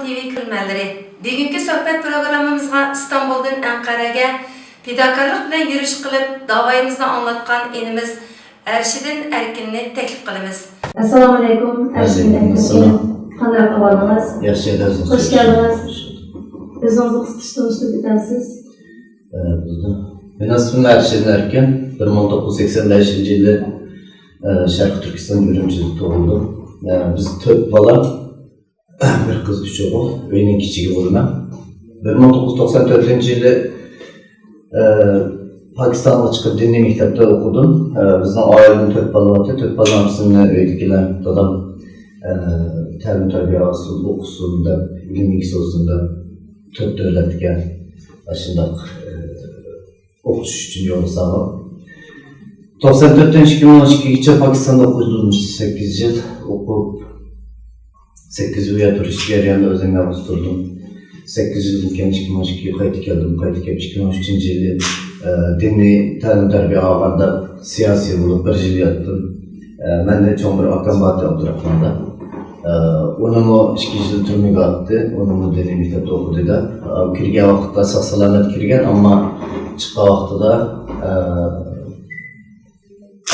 TV ko'ruvchileri, bugungi suhbat programmamizga İstanbul'dan Ankara'ga fidokorlik bilan yurish qilib, davoyimizni anglatgan enimiz Ershidin Erkinni taklif qilamiz. Assalomu alaykum. Ershidin Erkin. Qanday ahvolingiz? Yaxshi edasiz. Xush keldingiz. O'zingizni qisqacha tanishtirib o'tasiz. Men ismim Ershidin Erkin. 1985-yili Sharq Turkiston Urumchida tug'ildim. Biz 4 bola, bir qiz, 3 o'g'il, uyning kichigi bo'laman. 1994-yili Pokistonga chiqib diniy maktabda o'qidim. Bizning oiladan 4 bola bor. 4 bolalarni uydagilar dadam ta'lim tarbiya olsin, o'qisin deb, ilmingiz olsin deb 4 davlatga shundoq o'qish uchun yo'l solib 94-2012gacha Pokistonda o'qidim. 8 yil o'qib 8 yil turish jarayonida o'zimga o'stirdim. 8 yildan keyin 2012ga qaytib keldim. Qaytib kelib 2013-yili diniy ta'lim tarbiya olganda siyosiy bo'lib 1 yil yotdim. Menda cho'ng bir akam bor Abdurahmonda. Unimi 2 yil turmaga otdi. Unimi diniy maktabda o'qidida. Kirgan vaqtda sog'-salomat kirgan, ammo chiqqan vaqtida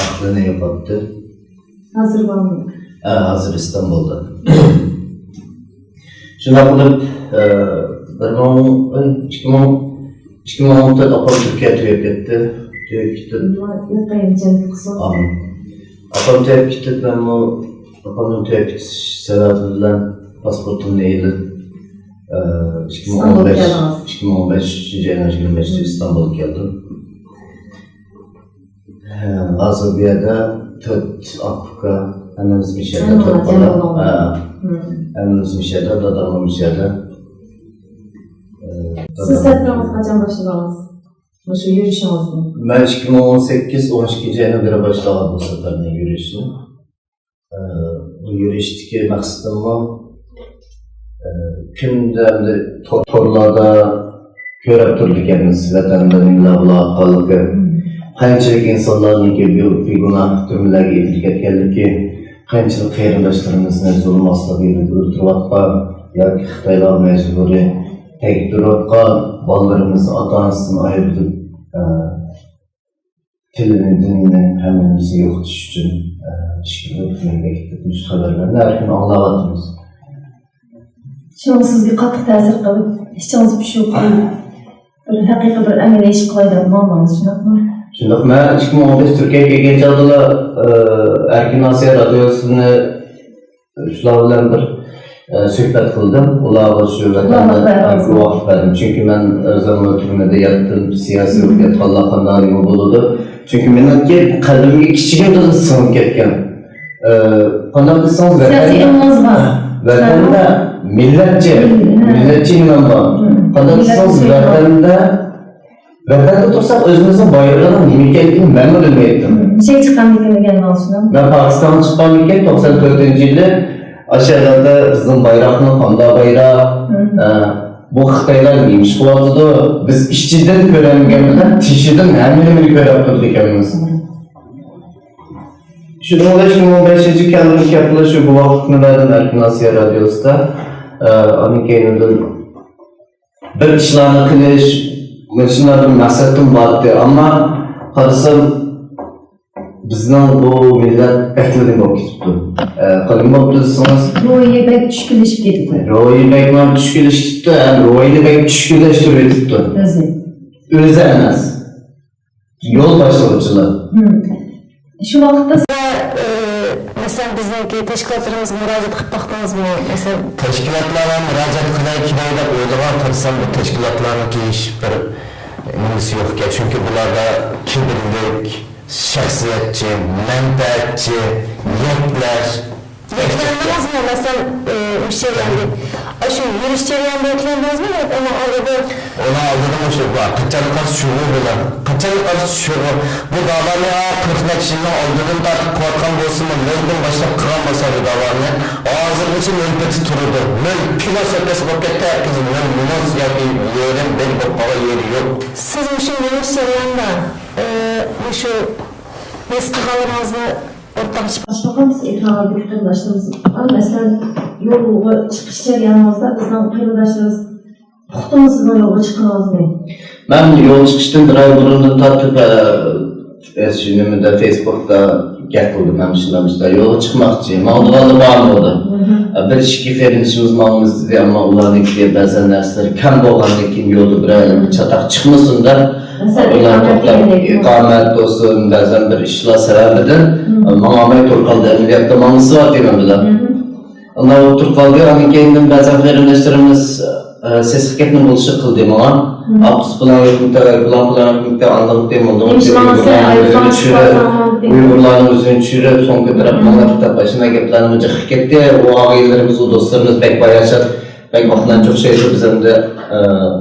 aqlini yo'qotdi. Hozir bormi? Hozir Istanbulda. Shunday qilib 2014 opam Turkiyaga tugab ketdi. Opam tugab ketdi. Men opamning tugab ketish sababi bilan pasportimni elib 2015 januar 25 İstanbul'a geldim. Hozir bu yerda 4 Afrika, hammamiz Mishada 4 bola. Hammamiz Mishada, dadam Mishada. Siz safarıngiz qachon boshladingiz? Shu yurishingizni. Men 2018-12 yilda beri boshladim bu safarni yurishni. Bu yurishdagi maqsadim kundamda torlarda ko'rib turganmiz vatanda minglab xalqi qanchalik insonlarning begunoh turmalarga etilganligi, qanchalik qarindoshlarimizni zulm ostida o'ldirayotgan yoki Xitoylar majburiy tegtirayotgan bolalarimizni ota-onasidan ayirib tilini, dinini hammamizga yo'qotish uchun ishtirok xabarlarni har kuni anglayapmiz. Şu sizga qattiq ta'sir qilib, ichingiz pishib qolib, bir haqiqiy bir amaliy ish qilayotgan muammongiz shunaqami? Shundoq. Men 2015 Turkiyaga kelgan chog'da Erkin Osiyo radiosini shular bilan bir suhbat qildim. Ularga shu vatanda guvohlik berdim. Chunki men o'zimni turmada yotdim, siyosiy o'qiyotganlar qanday nima bo'ladi. Chunki menga qalbimga kichigina sinib ketgan. Qanday desangiz, siyosiy ilmingiz bor. Vatanda millatchi nima bor? Qanday desangiz, vatanda tursak o'zimizning bayrog'ini nima ekanligini men bilmaydim. Şey chiqqanligini deganman. Men Pokistonga chiqqanman 94-yilda aşağıda bizning bayroqning qanday bayroq, bu Xitoylar nima ish qilyapti? Biz ishchidan ko'ramaganmiz, tishidan hammasini ko'rib turdik ekanmiz. Şunu 2015-yilgi kelgan shu bu vaqtni berdim Erkin Osiyo radiosida. Onun keyinidan bir ishlarni qilish, shunday maqsadim bor edi, ammo qarasam bizning bu millat ehtiyoji bo'lib ketibdi. Qalin bo'lib desangiz, Ro'yi bek tushkunlashib ketdi. Ro'yi bekman tushkunlashib ketdi, Ro'yni bek tushkunlashtirib ketdi. O'zi emas. Yo'l boshlovchilar. Shu vaqtda mesela bizdeki teşkilatlarımızga murojaat qilib baqdingizmi? Mesela teşkilatlarga murojaat qilay deb o'ylagan tursam, bu teşkilatlarga hech bir nimasi yo'q ekan. Chunki bularda kibrlik, shaxsiyatchi, manfaatchi, yetlar beklandingizmi? Mesela ish jarayonida shu yurish jarayonida beklandingizmi? Ona aldım şu qanchalik shug'ul bilan, qanchalik shug'ul bu davoni 40 kishining oldidan tortib qo'rqqan bo'lsa-mu, mendan boshlab qilgan bo'lsa bu davoni hozirgacha menpati turadi. Men filosofiyasi bo'lib ketdi, qizim, men minoz yoki yerim ben bo'lib qolgan yeri yo'q. Siz shu yurish jarayonida shu mes qilganlaringizni ortaklaşıp Başbakanımız ekrana bir kırdaşlarımız var. Mesela yola çıkış jarayonimizda bizning kırdaşlarımız puxtimi sizning yo'lga chiqqaningizni. Ben yol çıkıştım bir ay burundan tartıp şunumda Facebook'ta gel kıldım ben şunlamışlar. Yola çıkmakçıyım. Mağduralı bağlı bir iki ferindişimiz mağımız dedi ama ulanıklıya bazen dersleri kan boğanlıkın yolu bir ay çatak çıkmasın da ikamet olsun bazen bir işler sebebidir. Mağamaya turkaldı emniyatta mağımızı var diyemem de. Onlar oturup kaldı, hani kendim bazen ferindişlerimiz ses haketini buluşu kıldı bana. Apus bulan hükümde anladık diyeyim oldu. Uygurların üzünçürü, son kıdırapmalar kitap başına geplerimizi haketti. O ağaylarımız, o dostlarımız pek bayyaşar. Pek vaktinden çok şeydi bizim de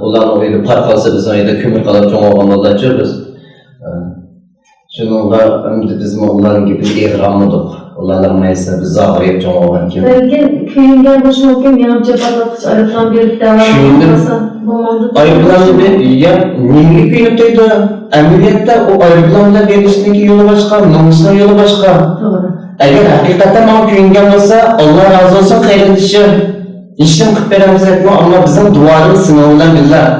olan oydu park alsa bizim oyda kömür kalıp çoğun oğlanlarla açıyoruz. Şununla bizim oğulların gibi eğranmadık. Oğlanlar mayısına biz zağırıyıp çoğun oğlan gibi. Köyünden boşuna okuyayım, yanımca bağlatıcı ayıplan bir devam olmasa. Ayıplanı bir, ya neyli köyünteydi? Emniyette o ayıplanla gelişindeki yolu başka, namusuna yolu başka. Eğer hakikaten bana köyünden olsa Allah razı olsun hayrındışım. İşim kıpperimiz etme ama bizim duvarımız sınavından billah.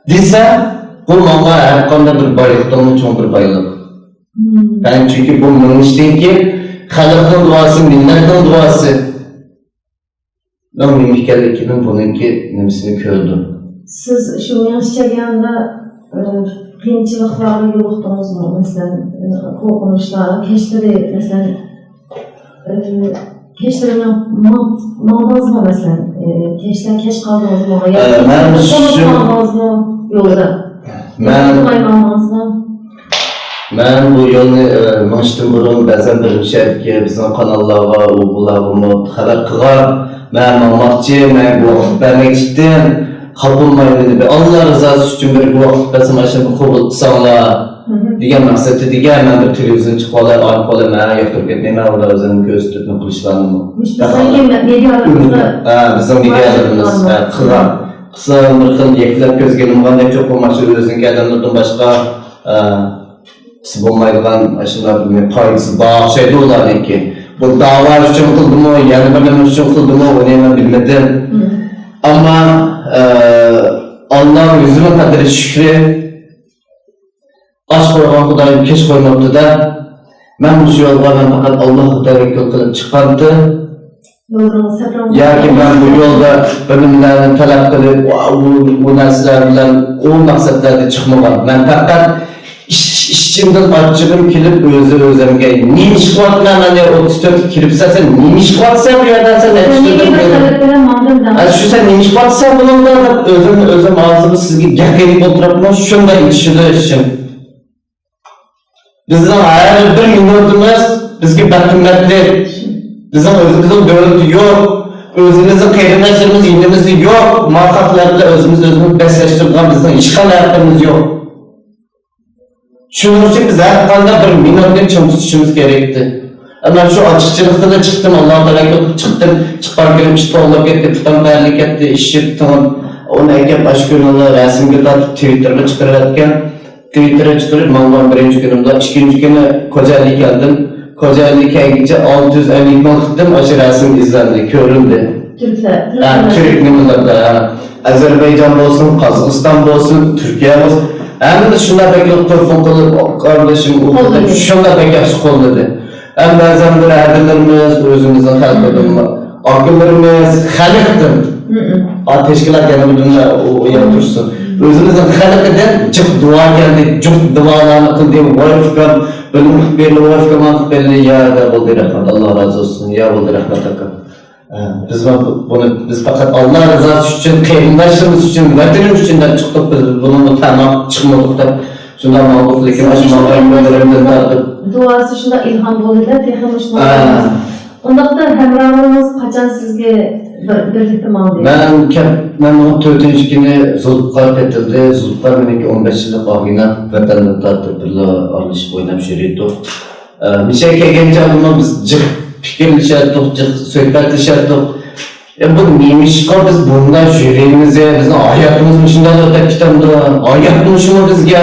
Dese, bu mağla her konuda bir bayılıktan çok bir bayılık. Ben çünkü bu mınıştayım ki, halkın duası, millet'in duası. Ben mimikerdekinin bununki nemsini kördüm. Siz şu yanlış jarayonda qiyinchiliklarga yo'liqdingizmi? Masalan, qo'rqinchlar, kechtirgan ma'nozmi masalan? Kech qoldingizmi? Yo'lda. Ben bu yolunu maçtım burun, bazen birinci etki, bizim kanallara, uğularımı haber kılar. Ben olmakçı, ben bu vakit vermek istedim. Kapılmayın dedi, Allah rızası için bir bu vakit bizim aşımı kabul sağla. Diyen maksatı diyen, ben bir televizyon çıkmalar, arpalar, ben yaktırıp etmeyeyim, ben orada özünün göz tutma kılıçlarını. Bizim medyalarımızda... Bizim medyalarımız, kılar. Kısa mırkın yeklep gözgelim var, ne çok olmaçı özün kendimden başka bulmaydıgan aşılar bilmem paydası bağ şeyde olar ki bu dava için kıldı mı yani benim için kıldı mı onu hemen bilmedim ama Allah yüzüme kadar şükür aşk koygan Kudayım keş koymadı da ben bu yolda ben fakat Allah'ı tevekkül kılıp çıkardı ya ki ben bu yolda bölümlerden talep kılıp bu narsalar o maksatlarda çıkmagan ben fakat İşçimden açığım kilip özümge neymiş kıvatla hani 34 kilip sen neymiş kıvatsa bu yerden sen şu sen neymiş kıvatsa bunun da özüm ağzımı sizge gerçekten oturtma şunda içinde işim bizim her bir minutumuz bizge bakımlatlı bizim özümüzün dövültü yok özümüzün kıyırdaşlarımız indimiz yok muhakkaklarla özümüzü besleştirdiğimiz bizim işgal hayatlarımız yok. Şunun için biz her kanda bir minutun çalışışımız gerekti. Ama şu açıkçılıkta da çıktım, Allah'a da çıktım, çıkar gelip çıktı, Allah gitti, tutan verlik etti, iş yaptım. Onu eke baş gününe resim atıp Twitter'a çıkarırken, Twitter'a çıkarıp, Mağluban birinci günümde, ikinci günü Kocaeli geldim. Kocaeli'ye gidince 650 bin gittim, aşı resim izlendi, göründü. Türk numaralarda, Azerbaycan olsun, Kazakistan olsun, Türkiye olsun. Hem de şunlar pek yok telefon kılıp kardeşim okudu, şunlar pek yaxşı kolladı. Hem bazen bir erdirlerimiz, özümüzün halkıdığımı, akıllarımız halıktır. Teşkilat yanımızda o yaptırsın. Özümüzün halıkıdır, çok dua geldi, çok dualarını kıldı, varıfkam, bölüm hükbirli, varıfkam hükbirli, ya da oldu rahmet, Allah razı olsun, ya oldu rahmet akım. Biz fakat Allah rızası için, kıyımdaşlarımız için, vatanımız için de çıktık biz bunu tamam çıkmadık da şundan mağluflukin aşmalarını gönderimden dardık. Duası şunda ilham boluyla tehramışlar. Ondaqda hemrahımız kaçan sizge bir ihtimal değil? Ben o 4. günü Zulukar fetildi. Zulukar meneki 15 yıllık ağına vatanını tartırdılar, arlaşıp oynap şeriydik. Mişe gelince adıma biz cık fikirleşerdik, söhbetleşerdik. Bu neymiş ki biz bundan yüreğimize, bizim hayatımız mı şundan öte kitabında, hayatımız mı bizge?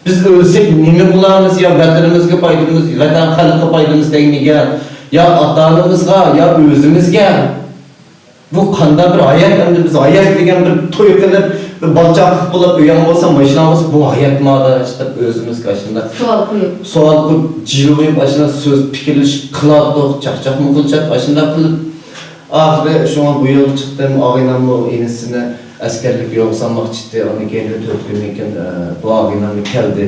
Biz ölsek nime bularımız ya vatanımızga paydamız, vatan halkı paydamız değiniga, ya ata-onamizga, ya özümizga. Bu qanday bir hayat, endi biz hayat degan bir to'y qilib, bir balchaqliq bo'lib, uyan bo'lsa, mashina bo'lsa, bu hayatmada işte özümizga shunda Sual koyup. savol qilib, jilvoyib, ashuna so'z fikrlashib qilardik, chaqchaqmi qilsak, ashunda qilib, oxiri shunga bu yo'l chiqdim, og'inamni enisini askarlik yo'q sanmoqchidi, uni keyin 4 kundan keyin bu og'inamni keldi.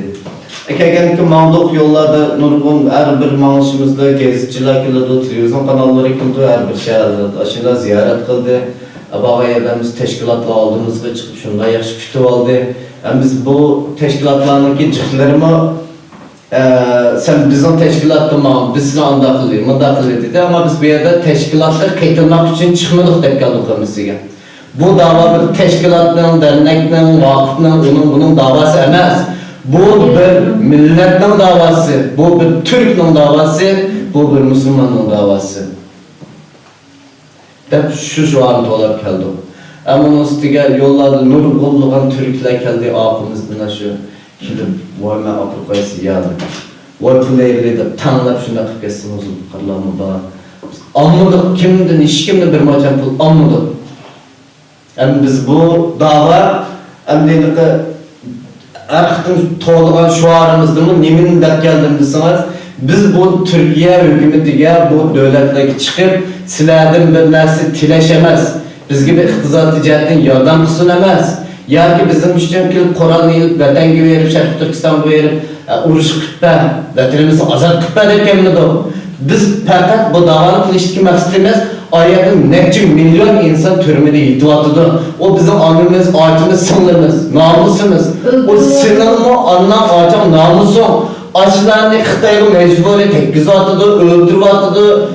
Kelganki mavduq yo'llarda nurg'un har bir ma'noshimizda gazetchilar keladi, televizion kanallari keldi, har bir shaharda ashuna ziyorat qildi. Abag'aylarimiz tashkilotlar oldimizga chiqib shunday yaxshi kutib oldi. Biz bu tashkilotlarniki jiqlarimi sen bizning tashkilotda biz sizlarni unda qildik, bunda qildik dedi, ammo biz bu yerda tashkilotlar qaytarmoq uchun chiqmadik deb keldik komissiyaga. Bu dava bir tashkilotning, dernekning, vaqtning, bunun davası emas. Bu bir milletning davası, bu bir Türkning davası, bu bir Müslümanning davası. Deb shu jo'varni to'lab keldi. Ammo ustiga yo'llarda nurg'unlagan turklar keldi, oqimiz bilan shu kelib, voy men Afrikasi yadi. Voy pulayli deb tanlab shuna qilib ketsin o'zim qarlarmi bor. Almadık kimden, hiç kimden bir maçan pul almadık. Yani biz bu dava, hem de erkekten toğlanan şuarımızda mı, nemin dert geldim deseniz, biz bu Türkiye hükümetiyle, bu devletlerine çıkıp, silerden bir nersi tileşemez. Biz gibi iktizat ticaretin yardım kısın emez. Ya ki bizim için kilip Koran'ı yiyip, vatan gibi verip, Şarkı Türkistan'ı verip, uruş kıppa, vatanımızı azat kıppa derken biz fakat bu davanı kılıştaki maksatımız ayakın neçe milyon insan türmede yitivatıdır. O bizim anımız, ağacımız, sınırımız, namusumuz. O sınırımı anlam ağacım namusu. Açılarını Xitay'a mecburi tekbizatıdır, öldürüvatıdır,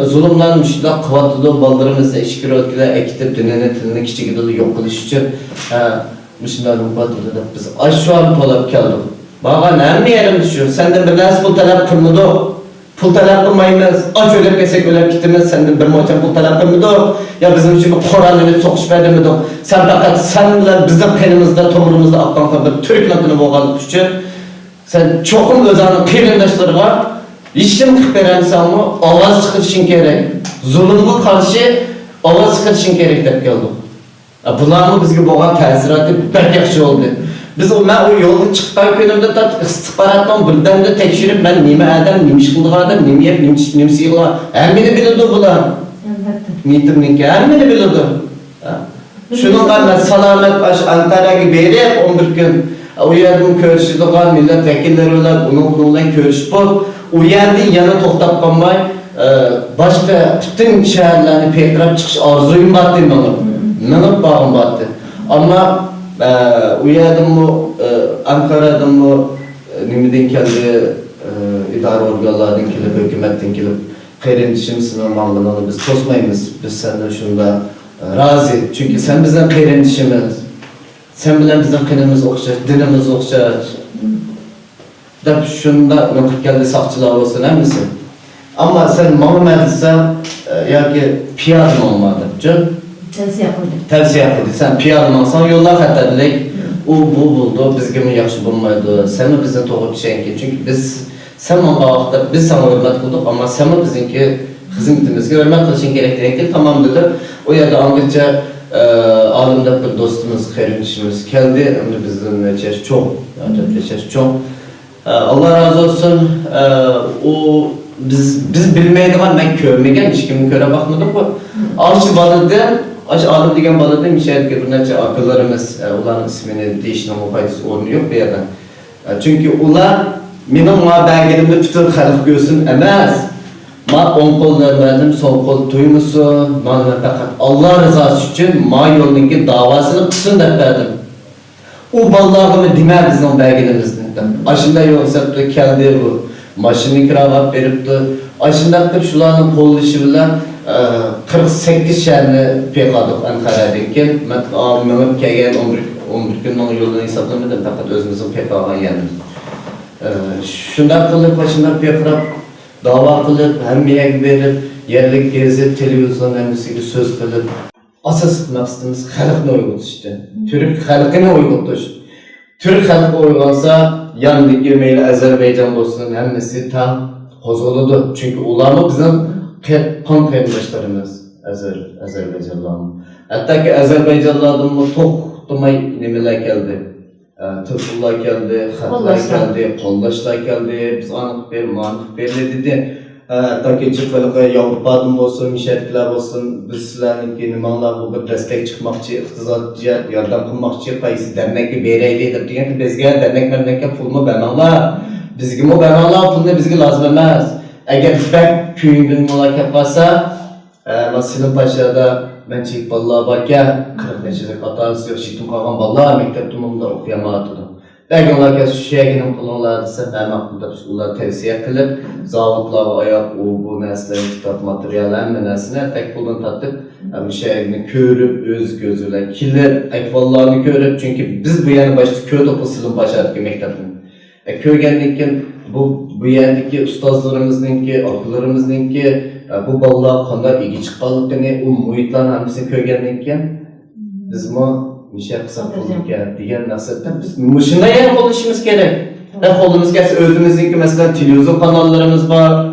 zulümlerini müşküler kıvatıdır, baldırımızda işkir ötkiler, ekitip düneni, tilini kiçik gidilir, yok kılış için müşküler kıvatıdır. Biz aşağı tolap geldik. Bana ne yerim düşüyor? Senden bir nasıl pul talep kılmadı? Pul talep kılmayınız. Aç ölüp kesek ölüp gitimiz. Senden bir moçan pul talep kılmadı? Ya bizim için bir Koran ölüp sokuş verdi sen fakat senle bizim penimizde, tomurumuzda aktan bir Türk nakını boğalıp düşün. Sen çokum özanın kıyırındaşları var. İşim kıp veremsen mi? Avaz çıkışın gerek. Zulümü karşı avaz çıkışın gerek deyip geldik. Bunlar bizge boğan təsiratı pek yaxşı oldu. Biz o yolda çıktan günümde istihbaratdan birden de tekşirip ben nime adam, nimiş kıldığı adam, nime yap, nimsi yıla. Emmini bilirdi bular. Nitimlik emmini bilirdi. Şunun kadar salamet Antalya'ya verip 11 gün o yerden körüşüdüğün milletvekilleri olan bununla körüşüp o yerden yana toktap kalmay başka bütün şehirlerini pektirip çıkış arzuyum battı Nanıp bağım battı. Ama uyardım bu Ankara'dan bu nimeden geldi idare organlardan gelip hükümetten gelip kayırendişim sınırmanlığını biz tosmayımız. Biz senden şunda razı. Çünkü sen bizden kayırendişimiz. Sen bilen bizim kınımız okşar, dinimiz okşar. Dep şunda nokuk geldi sakçılar olsun emisin. Ama sen Muhammed ise ya ki piyadın olmadı. Tavsiye yapıldı. Sen piyadın olsan yollar xatarlik. O bu buldu, bizge mi yaxşı bulmaydı. Sen mi bizden toğu bir şeyin ki? Çünkü sen mi bağıqda, biz sana hürmet kıldık ama sen mi bizimki hizmetimizge hürmet kılışın gerektiğin ki tamam dedi. O yerde anlıkça alimde bir dostumuz, kardeşimiz geldi. Bizim neçeş çok, neçeş çok. Allah razı olsun. O biz bilmeydiğim ben körmegen, hiç kimin köre bakmadım bu. Aşı balıdım, alim degen balıdım. İçeride bir neçe akıllarımız, onların ismini değiştirme faydası olmuyor bir yerden. Çünkü onlar benim belgelimde bütün halk görsün emez. Ma on kol vermedim, sol kol duymuşsun. Fakat Allah rızası için ma yolundaki davasını kısın da verdim. O ballağımı dime bizim belgelerimizden. Aşında yoksa geldi bu. Maşını kiralat veripti. Aşında şuların kol işi bilen 48 şehrini pekadık Ankara'daki. Ben Mehmet Kegen 11 gün onun yolunu hesaplamadım. Fakat özümüzün pekağın yani. Şundan kılıp başında pekirap dava kılıp, hem bir yer verip, yerlik gezip, televizyon emnisiyle söz kılıp. Asas maqsadımız xalqni uyg'otish. Türk xalqini uyg'otish. Türk halkı oynansa yanındaki meyli Azerbaycan olsun hemmesi tam kozgaladı. Çünkü ulamı bizim kan kayındaşlarımız Azerbaycanlılar. Hatta ki Azerbaycanlılardan mı toxtumay nemeler geldi. Tırfullar geldi, xatlar geldi, koldaşlar geldi, biz anıq ver, manıq ver dedi. Hatta ki çıkılığı Avrupa'dan olsun, müşerikler olsun, biz sizlerinin nimanlar bu bir destek çıkmakçı, iqtisatçı, yardım kılmakçı, kayısı dernekli bereylidir diyen ki bizge dernek pulmu benala, bizge mu benala pulunu bizge lazım emez. Eğer ben köyünden mülakep varsa, Selim Paşa'da ben çekip vallahi bakya, 40 neçecek hatanız yok, şiitim kalkan vallahi mektep dumumda okuyamadım. Belki onlar şu şeye gidip kullanırlarsa, ben aklımda onları tavsiye kılıp, zavutlar, ayak, bu neslerin kitap materyallerin menesine tek bulun tatıp, bir şeye körüp, öz gözüyle, kilir, ekvallarını körüp, çünkü biz bu yana başta köy topu Selim Paşa'daki mektebini. Köy geldikken, bu yerdeki ustazlarımızınki, akıllarımızınki, bu ballar kanlar ilgi çıkmalıktığını, o muhitlerin hepsini köy geldikken, biz mi Mişe kısa bulduk ya diyen nasipten biz mışında yer oluşumuz gerek. Kolumuz gelse özümüzdeki mesela televizyon kanallarımız var.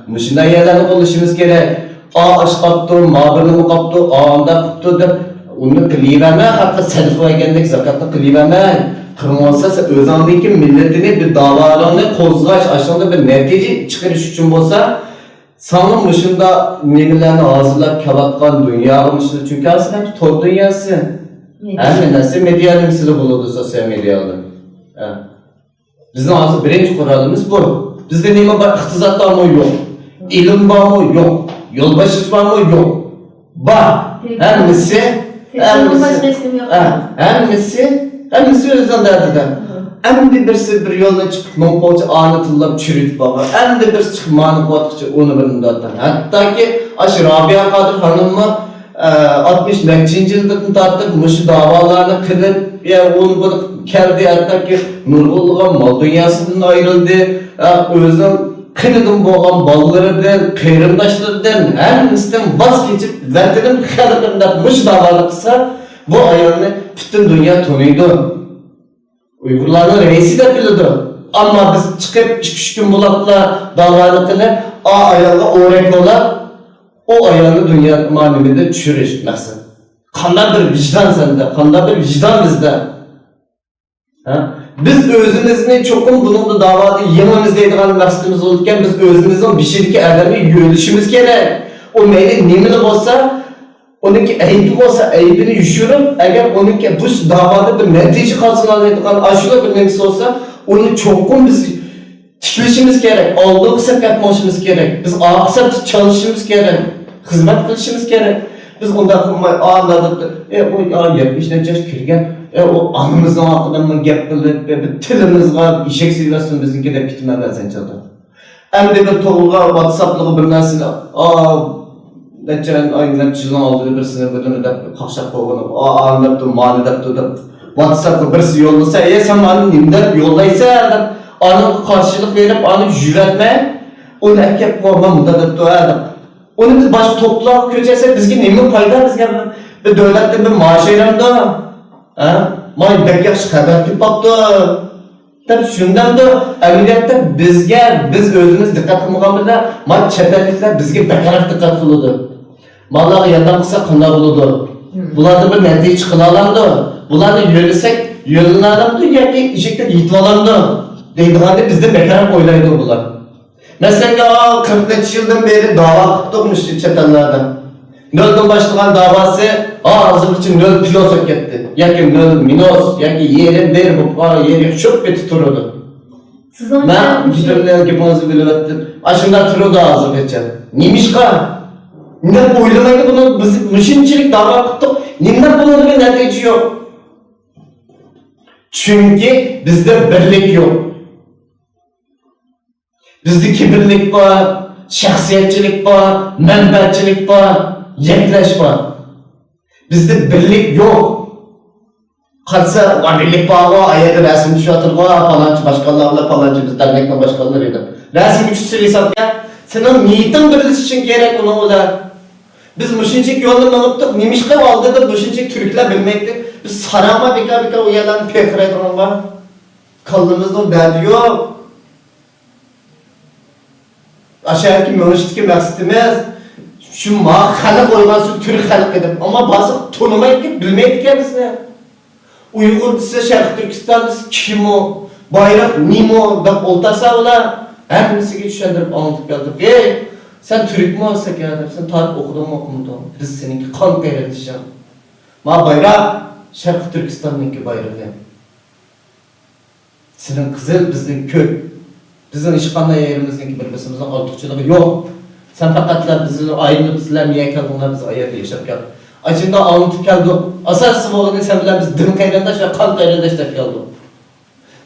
Mışında yerlerine oluşumuz gerek. Aş kaptı, mağbırını kaptı, anda kaptı da onu kılıyverme, hatta selfie geldik zakatla kılıyverme. Kırmızı özandaki milletini bir davalarını kozgaç aşağıda bir netice çıkarış için olsa sanırım mışında nemilerini hazırlap kavatkan dünya mışında çünkü aslında bir tor dünyası. Hem nasıl medyanın misli bulundu sosyal medyada. Bizim ağzı birinci kuralımız bu. Bizde neyme var? İktisat var mı? Yok. İlim var mı? Yok. Yolbaşı var mı? Yok. Var. Hemmisi özden derdiler. Hem de birisi bir yolla çıkıp nokpoğaçı anlatılıp çürütüp bakar. Hem de birisi çıkıp manıkvatlıkça onu birinde atan. Hatta ki Rabia Kadir Hanım'ı 60 yıldır tartıp mışı davalarını kılıp onu bunu keldi hatta ki Nurgulluğa mal dünyasından ayrıldı özüm kınıdım boğan ballarından, kıyırımdaşlarından hemisinden vazgeçip verdiğim kılıkımdan mışı davalı kısa bu ayağını bütün dünya tanıyordu. Uygurların reisi de biliyordu. Ama biz çıkıp 2-3 gün bulatla davalı kılıp ayağı öğretmiyorlar. O ayağını dünya manevinde düşürüş nasıl? Kanda bir vicdan sende, kanda bir vicdan bizde. Biz özümüzün çokum bunun davada yememizdeydiğen maqsadımız olurken biz özümüzün bir şeydeki erdemi yürüyüşümüz gerek. O meyli nemini olsa, onunki eybi olsa eybini yüşürüp, eğer onunki bu davada bir netice kalsın anlaydıkan aşıla bir nemisi olsa, onu çokum biz tikilişimiz gerek, olduğu kısa yapmamız gerek, biz aksa çalışmamız gerek, hizmet kılışımız gerek. Biz ondan anladık, o 70 yaş kirgen, o anımızdan hakkından mı gep kıldık, bir tilimiz var, işek silversin bizimki de bitmemez sen çaldı. Hem de bir toğulga, WhatsApp'lığı bir nesine, Neçeren ayından çizden aldığı birisini ödünü de kakşak koğunu, anlattı, manidaptı da WhatsApp'lı birisi yollasa, sen anı nimdep yollaysa, anı karşılık verip, anı jüvetme, onu erkek korma mıdadıptı adam. Onu biz baş topla köçese, bizge nemin payda bizge bir devletten bir maaş eylemde. May bek yaxşı haber tip baktı. Tabi şundan da emniyette biz özümüz dikkat kılmagan bilde, may çeperlikler bizge bekarak dikkat kılıdı. Mallar yandan kısa kında buludu. Bularda bir netice çıkılalandı. Bularda yürüsek yürünalandı, yani işekte yitvalandı. Deydiğinde bizde bekarak oylaydı bular. Mesela 40 yıldan beri dava tutmuş çetenlerden. Nölden başlayan davası hazır için nöl pilosok gitti. Yaki nöl minos, yaki yerin der bu yeri çok bir tuturdu. Ben giderler gibi onu bilirdim. Aşında turu da hazır geçer. Nimişka? Ne oylamaydı bunu biz müşinçilik dava tuttuk. Nimden bunun bir netice yok. Çünkü bizde birlik yok. Bizde kibirlik var, şahsiyetçilik var, menfaatçilik var, yekleş var. Bizde birlik yok. Kalsa birlik var, ayette resim düşüyordur, falancı başkalarla falancı biz dernekle başkalarıydı. Resim üçüsü hesap ya, senin niyetin birleşi için gerek onu olar. Biz muşinçik yolunu unuttuk. Nimişka aldı da muşinçik Türkler bilmekti. Biz sarama bika o yalan pekireydiğin var. Kallımızdan derdi yok. Aşağıdaki müşteki maksatımız şu halık olması Türk halık edip ama bazı tanımayıp ki bilmeydik ya biz ne? Uygur dese Şarkı Türkistan dese kim o? Bayrak nim o? Da oltasa ola hepimizi düşündürüp anlatıp geldik. Sen Türk mü olsak ya? Sen tarih okudun mu okumadın? Biz seninki kan gayretişeceğim. Ma bayrak Şarkı Türkistan'ınki bayrağı. Senin kızıl bizden köy. Bizim işkanlı yerimizdeki birbirimizin altıkçılığı yok. Sen fakatlar bizi ayrılıp bizler niye kaldınlar biz ayırdı yaşap geldik. Acında anlatıp geldik. Asal sıvağını sen bilen biz din kayrandaş ve kan kayrandaş da geldik.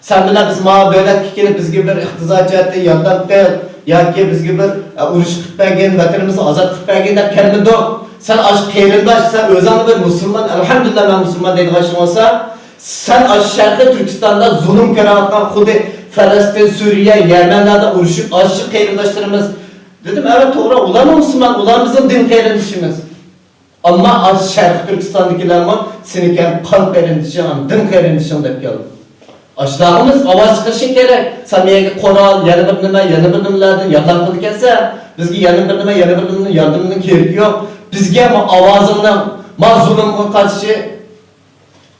Sen bilen biz böyle gelip biz gibi bir ihtizaciyette yandan değil. Ya ki biz gibi bir uruş kıpbergen, vatanımızı azat kıpbergen de kendin doğ. Sen aşk kayrandaş, sen özanlı bir Müslüman, elhamdülillah ben Müslüman dediğin başın olsa. Sen aşağıda Türkistan'da zulüm kerahattan Hudi, Filistin, Suriye, Yemenler'de uruşup aşık kayrandaşlarımız. Dedim evet doğru, ulan Müslüman, ulan bizim din kayrandaşımız. Ama aşağıda Türkistan'dakiler ama seninken kan kayrandaşım, din kayrandaşım deyip geldim. Aşağımız avaz çıkışın gerek. Sen yenge Koran, yanı bir nimelerden yardım kılık etse, bizge yanı bir nimenin yardımının gereği yok. Bizge ama avazından, zulümün karşı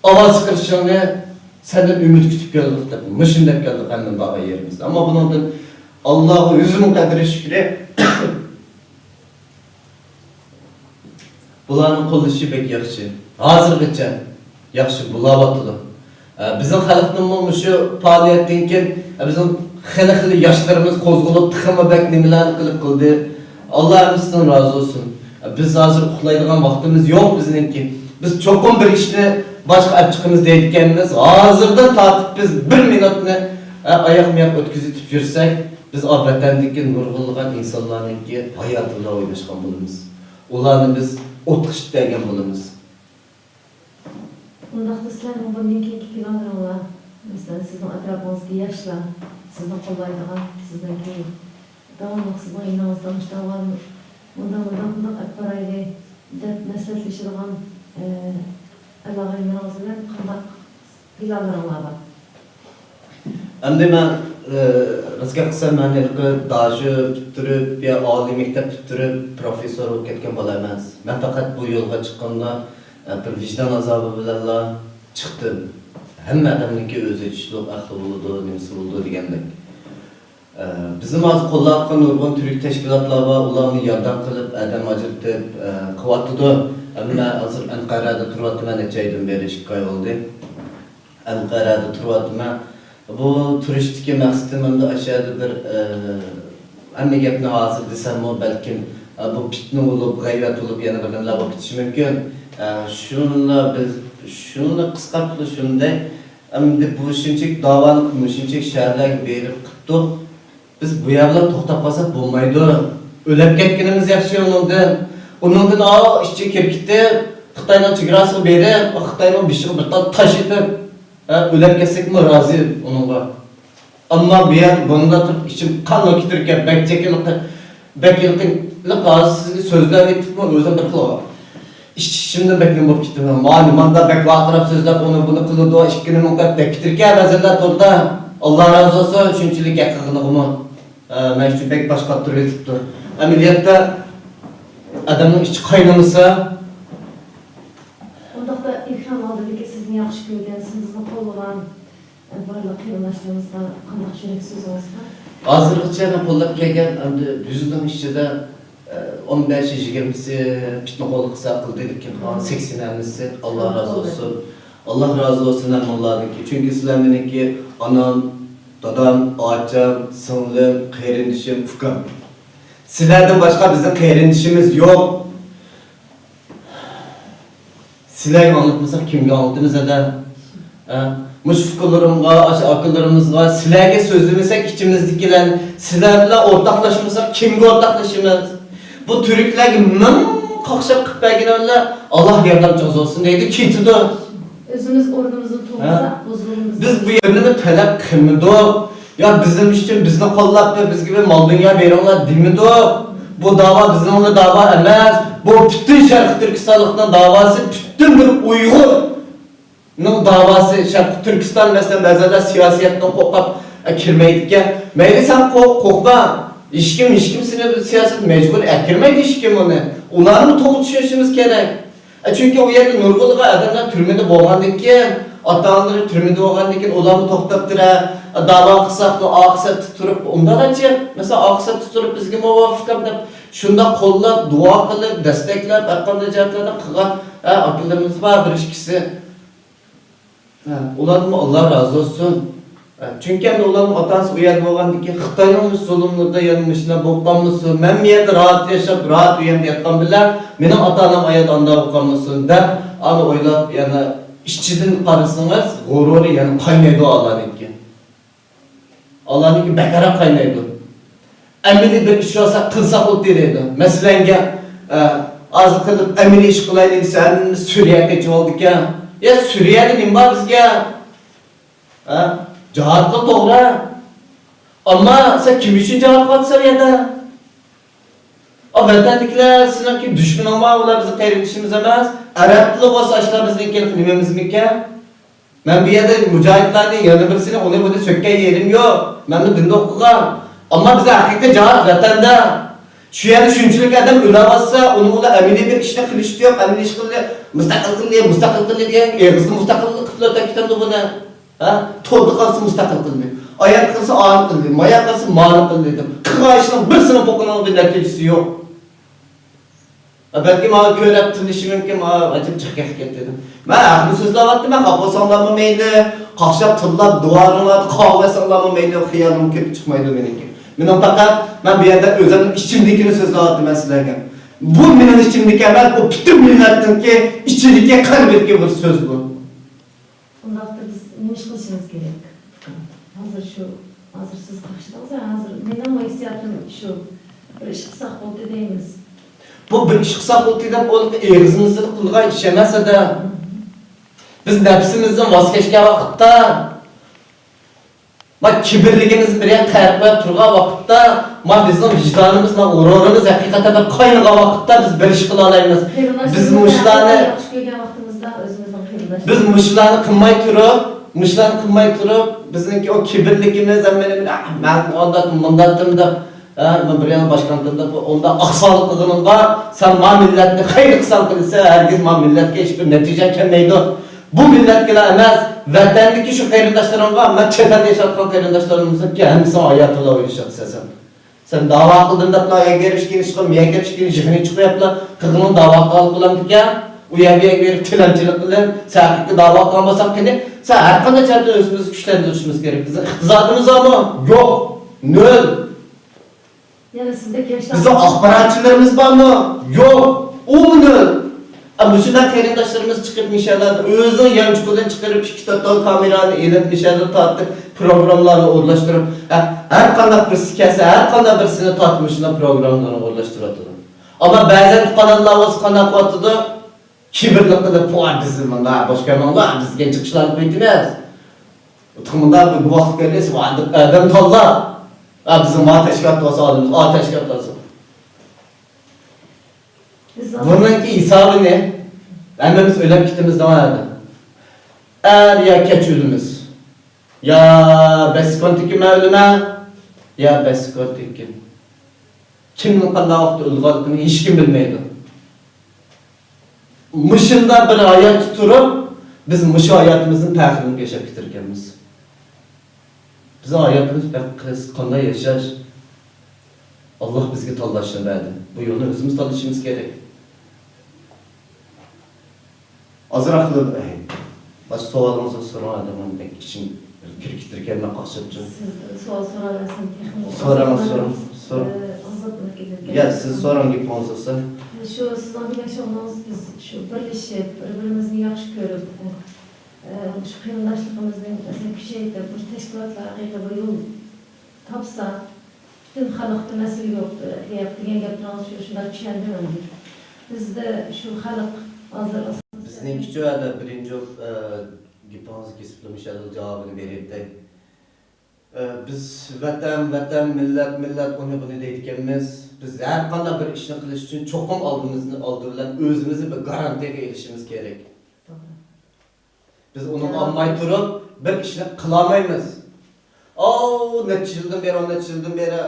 avaz çıkışını senden ümit kütüp geldik de, mışın deyip geldik hemen daha yerimizde. Ama bunun Allah'ı yüzümün kaderi şükür. Bulanın qoluşu bek yaxşı. Hazırgıça yaxşı bulavatdı. Bizim xalqның olmuşu faaliyetdən keyin bizim xili yaşlarımız qozgulup tıxımı bek nimelerni qilib qildi. Allah bizden razı olsun. Biz hazır uxlaydigan vaxtımız yok bizninki. Biz çokum bir işni başka açıkımız deydikenimiz. Hazırdan tatip biz bir minutni ayak ötküzüp yürsek biz vatandakin nurgulluğun insanlarınki hayatında oynaşkan bulunuz. Ularni biz o'tqish degan bo'lamiz. Undaqda sizlarning bundan keyingi planlaringlar, masalan sizning atrofingizga yoshlar, sizni qo'llaydigan, sizdan keyin davomli sizning yoningizdan ishlaydigan, bundan olib boraylik deb maslahatlashadigan aloqalaringiz bilan qanday planlaringlar bor? Endi men rizqi qilsam men daji bitirib, ya oliy maktab bitirib, professor bo'lib ketgan bola emas. Men faqat bu yo'lga chiqqanda bir vijdon azobi bilan chiqdim. Hamma odamniki o'zi ishliq ahli bo'ladi, nimasi bo'ladi degandek. Bizim az qo'llayotgan nurg'un turli tashkilotlar bor, ularni yordam qilib, adam ajratib qilyapti. Ammo hozir Anqarada turyapman, necha oydan beri 2 oy bo'ldi. Anqarada turyapman. Bu turistik maqsadim endi aşağıda bir hamma gapni hozir desam balkim bu fitna bo'lib, g'aybat bo'lib yana bir nimalar bo'lib ketishi mumkin. Shuni qisqartirib shunday endi bu shunchalik davoni shunchalik shaharlarga berib qildik. Biz bu yerlar to'xtab qolsak bo'lmaydi. O'lib ketganimiz yaxshi undan. Undan ishchi kirib ketdi. Xitoyning chegarasiga berib, Xitoyning beshig'i bir tosh etib o'lib ketsekmi rozi uningga. Ammo bu yer bunda turib ichim qanli ketirgan bekilqinlik sizga so'zlab aytibmi o'zim bir qilib. Ishimda beklim bo'lib ketdim. Ma'lumotda bek vaqtirab so'zlab buni qiladi, ishkini muqat ketirgan ba'zanlar to'g'ri. Alloh razı olsun shunchalik yaqinligimi. Men shu bek boshqa turib aytibdi. Amaliyotda adamning ichi qaynamasa Undaqda ekran oldidagi sizni yaxshi ko'rgan, sizni qo'llagan barliq qarindoshlarimizni qanday yurak so'zingiz bor? Hozirgacha men qo'llab kelgan endi 100ning ichida 15-20si fitna qo'l qilsa qildi lekin 80'si Allah razı olsun. Allah razı olsun onlardanki. Çünkü sizler meniki anam, dadam, ağacam, singlim, qayrindishim, ukam. Sizlerden başka bizim qayrindishimiz yok. Sizlerge anlatmasak kimge anlatımız eder? Muş fikirlerimga, akıllarımızga, sizlerge sözlemesek içimizdekiler, sizlerle ortaklaşmasak kimge ortaklaşımız? Bu Türklerge kakşap kıpberginlerle Allah yardımcımız olsun deydi, kitidir. Özümüz ordumuzu toplasak, bozulumuz. Biz bu yerini talep kılmıdık. Ya bizim için bizni qollab biz gibi mal dünya verirler demidi. Bu dava bizning ona dava emas. Bu bütün Şarkı Türkistanlıkның davası, bütün bir Uygur'ның davası. Şarkı Türkistan mesela ba'zanlar siyosatdan qo'rqib kirmaydigan. Mayli sen qo'rqma. Hech kim seni siyosat mecbur kirmaydi hech kim uni. Ularni to'g'ri tushunishimiz kerak. Çünkü o yerde nurgulluğa adamlar türmede boğandık ki, ata-onaları türmede boğandık ki, ularni to'xtab tura, dava qilsak, aqsa tuturup, undan-chi, mesela aqsa tuturup bizga muvofiq deb shunda qo'llab, duo qilib, desteklab, har qanday jihatlarda qilgan akalarimiz bor, bir ikkisi. Ulardan Allah razı olsun. Çünkü ularning otasi u yerda bo'lgandan keyin Xitoyning zulmlarida yanılmışına bo'lganmisiz, men bu yerda rahat yashab, rahat u yerda yotgan bilan mening ota-onam ayat anda bo'lganmisin deb, ana o'ylab, yana ichidan qarasangiz, g'ururi yana qaynaydi Allohniki. Allohniki bakara qaynaydi. Amili bir ish olsa qilsak o'tdi deydi. Masalan, hozir qilib amili ish qilaylik desan, Suriyaga ketib oldik ekan. Ya Suriyada nima bor bizga? Cevap kıl doğru. Ama sen kim için cevap kıl Suriye'de? O vatandakiler ki düşman olma olar bizim kardeşimiz emez. Araplı olsa aşlar bizim kelimemiz mi ki? Ben bir yerde mücahitlerden yanı birisine onu burada sökken yerim yok. Ben de dinde okugan. Ama bize hakikaten cevap vatanda. Şu yerde şunçuluk adam ülavazsa onu ola emini bir işine kılıç diyor. Emini iş kılıyor. Müstakil kılıyor diye. Eğizli müstakillik kılıyor da kitabı buna. Tordu kalsın müstakil kılıyor. Ayak kalsın ağır kılıyor. Mayak kalsın mağrı kılıyor. Kığa işinin bir sınıf okunan bir neticesi yok. Belki bana köy yaptığın işi mümkün, bana acım çıkıyak dedim. Ben ahli sözle baktım, ben kapı sallama meyli, kakşap tırlap, duvarına, kahve sallama meyli, hıyarım kötü çıkmaydı benimki. Benim fakat, ben bir yerde özümün içimdekini sözle baktım ben sizlerden. Bu benim içimdeki emel, bu bütün milletin ki içindeki kalbetki bir söz bu. Bundaqda biz nima ish qilishimiz kerak? Hozir siz qarshidasiz, hozir mening hissiyotim shu. Bir ish qilsak bo'ldi deymiz. Bu bir iş kısa buldu deb olup eğizimizni qilgan ish emas edi. Biz nefsimizden vazgeçken vakitte, kibirligimiz bir yer terpib turgan vakitte, bizim vicdanımız, g'ururimiz hakikaten bir qaynagan vakitte biz bir ish qila olamiz. Biz muşlarni qilmay turib, bizning o kibirligimiz, men ondatim deb ben bir yana başkanlığında onda aksalık kılının var. Sen ma milletini hayır kısal kılırsa herkes ma milletke hiçbir netice kelmeydi. Bu milletkiler emez. Vatandaki şu kayırdaşlarım var. Ben çetede yaşatkan kayırdaşlarımızın ki hem sana hayatıyla uyuşacak sen. Sen dava kıldığında playa gelmiş geniş kıl, miye gelmiş geniş jihni çıkıyor yapla. Kıgının dava kılı kılan diken. Uyabiye verip tilancılık kılın. Sen hakiki dava kılmasak ki sen her kadar çatı özümüzü güçlendirişimiz gerek. Bizim iktizadımız ama yok. Nöl. Yani sizdeki yaşlar... Bizim akbaratçılarımız var mı? Yok. O mu ne? Ama şundan kayındaşlarımız çıkıp inşallah özün yancıkıdan çıkarıp kitaptan kameranı eğilip inşallah tatlı programlarını uğurlaştırıp her kandak birisi kese, her kandak birisini tatmışına programlarını uğurlaştırıyordu. Ama bazen kanallar olsa kandak vatıdı kibirli kılıp var bizim başkanlar biz genç kışlarını büyütmez. Tıkımında bir vakit gelirse adam talla. Bizim ateşkat olsa adımız, ateşkat olsa. Bununki hesabı ne? Emmemiz öyle kitimiz de vardı. Er ya keçülümüz. Ya beskontiki mevlüme, ya beskontiki. Kimnin kandan vakti ılgalıkını hiç kim bilmeydi. Mışında bir hayat tuturup, biz mışı hayatımızın terfini geçip bitirkenimiz. Bizim hayatımız kanday yaşar. Allah bizge tallaşını verdi. Bu yolu özümüz talışımız gerek. Azır akıllı, başka soğalımızı soran adamın pek için kiriktirken ben kaçıpçı. Siz soğal sorarlasın. Soram. Ya siz soran gibi konuşursa. Şu sizden bir yaşamamız biz şu birleşip, birbirimizni yaxshi ko'rib, şu qiyindaşlığımızın küçeydi, bu teşkilatlar haqiqiy bir yol tapsa, bütün xalqda mesele yoktu. Degan gaplarni shunday tushundim. Bizde şu xalq hozir bizning kichikda birinchi gipimiz kesiplemiş cevabını verip biz vatan millet onu bunu deydikenimiz biz her qanday bir ishni qilish uchun cho'qim oldi bilan o'zimizni bir garantiyaga erishimiz kerak. Biz uni olmay turib bir ishni qila olmaymiz. Necha yildan beri